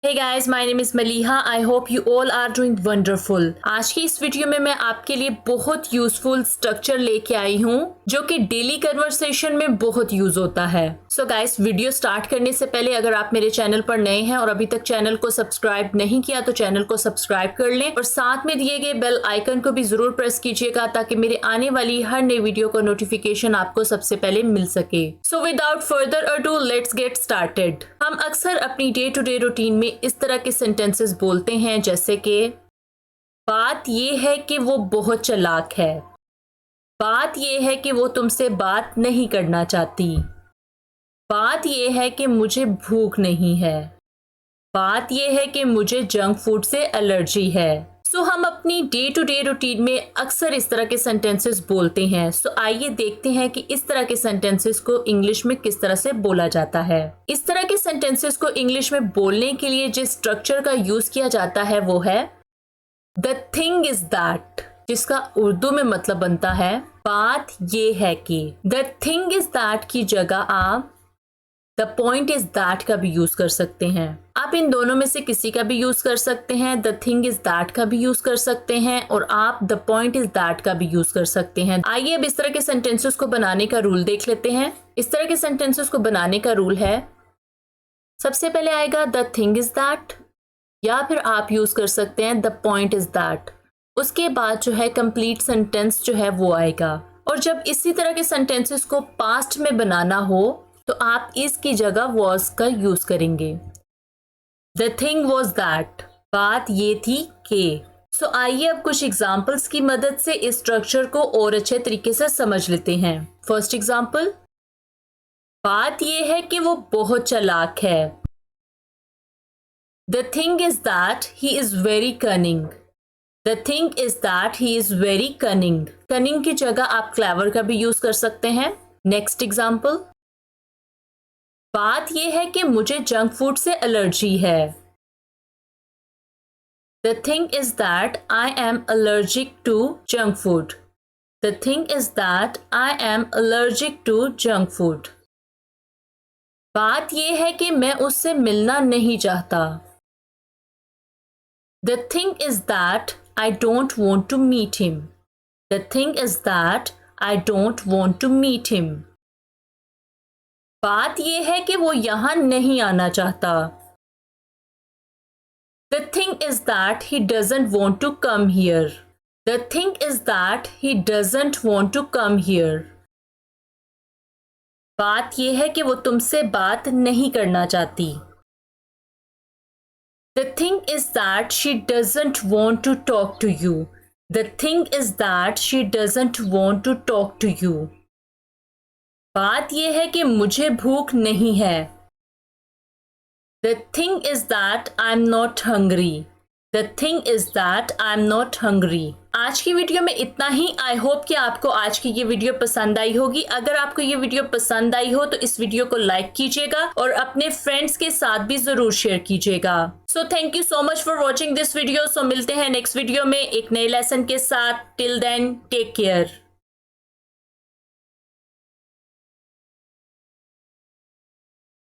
Hey guys, my name is Maliha. I hope you all are doing wonderful. आज की इस video में मैं आपके लिए बहुत यूजफुल स्ट्रक्चर लेके आई हूँ जो कि डेली कन्वर्सेशन में बहुत यूज होता है। सो गाइस, वीडियो स्टार्ट करने से पहले अगर आप मेरे चैनल पर नए हैं और अभी तक चैनल को सब्सक्राइब नहीं किया तो चैनल को सब्सक्राइब कर लें और साथ में दिए गए बेल आइकन को भी जरूर प्रेस कीजिएगा ताकि मेरे आने वाली हर नई वीडियो का नोटिफिकेशन आपको सबसे पहले मिल सके। So without further ado let's get started. हम अक्सर अपनी डे टू डे रूटीन में इस तरह के सेंटेंसेस बोलते हैं जैसे कि बात ये है कि वो बहुत चालाक है, बात ये है कि वो तुमसे बात नहीं करना चाहती, बात ये है कि मुझे भूख नहीं है, बात ये है कि मुझे जंक फूड से एलर्जी है। सो हम अपनी डे टू डे रूटीन में अक्सर इस तरह के सेंटेंसेस बोलते हैं। सो आइए देखते हैं कि इस तरह के सेंटेंसेस को इंग्लिश में किस तरह से बोला जाता है। इस तरह के सेंटेंसेस को इंग्लिश में बोलने के लिए जिस स्ट्रक्चर का यूज किया जाता है वो है द थिंग इज दैट, जिसका उर्दू में मतलब बनता है बात ये है कि। द थिंग इज दैट की जगह आप द पॉइंट इज दैट का भी यूज कर सकते हैं। आप इन दोनों में से किसी का भी यूज कर सकते हैं। द थिंग इज दैट का भी यूज कर सकते हैं और आप द पॉइंट इज दैट का भी यूज कर सकते हैं। आइए अब इस तरह के सेंटेंसेस को बनाने का रूल देख लेते हैं। इस तरह के सेंटेंसेस को बनाने का रूल है, सबसे पहले आएगा द थिंग इज दैट या फिर आप यूज कर सकते हैं द पॉइंट इज दैट। उसके बाद जो है कंप्लीट सेंटेंस जो है वो आएगा। और जब इसी तरह के सेंटेंसेस को पास्ट में बनाना हो तो आप इसकी जगह वॉज का यूज करेंगे। द थिंग वॉज दैट, बात ये थी कि। सो आइए अब कुछ एग्जाम्पल्स की मदद से इस स्ट्रक्चर को और अच्छे तरीके से समझ लेते हैं। फर्स्ट एग्जाम्पल, बात ये है कि वो बहुत चालाक है। The thing is that he is very cunning. The thing is that he is very cunning. Cunning की जगह आप क्लेवर का भी यूज कर सकते हैं। नेक्स्ट एग्जाम्पल, बात यह है कि मुझे जंक फूड से एलर्जी है। The thing is that I am allergic to junk food. The thing is that I am allergic to junk food. बात यह है कि मैं उससे मिलना नहीं चाहता। The thing is that I don't want to meet him. The thing is that I don't want to meet him. बात यह है कि वो यहां नहीं आना चाहता। The thing is that he doesn't want to come here. The thing is that he doesn't want to come here. बात यह है कि वो तुमसे बात नहीं करना चाहती। The thing is that she doesn't want to talk to you. The thing is that she doesn't want to talk to you. बात यह है कि मुझे भूख नहीं है। The thing is that I am not hungry. The thing is that I am not hungry. आज की वीडियो में इतना ही। आई होप कि आपको आज की ये वीडियो पसंद आई होगी। अगर आपको ये वीडियो पसंद आई हो तो इस वीडियो को लाइक कीजिएगा और अपने फ्रेंड्स के साथ भी जरूर शेयर कीजिएगा। So thank you so much for watching this video. So मिलते हैं नेक्स्ट वीडियो में एक नए लेसन के साथ। Till then take care.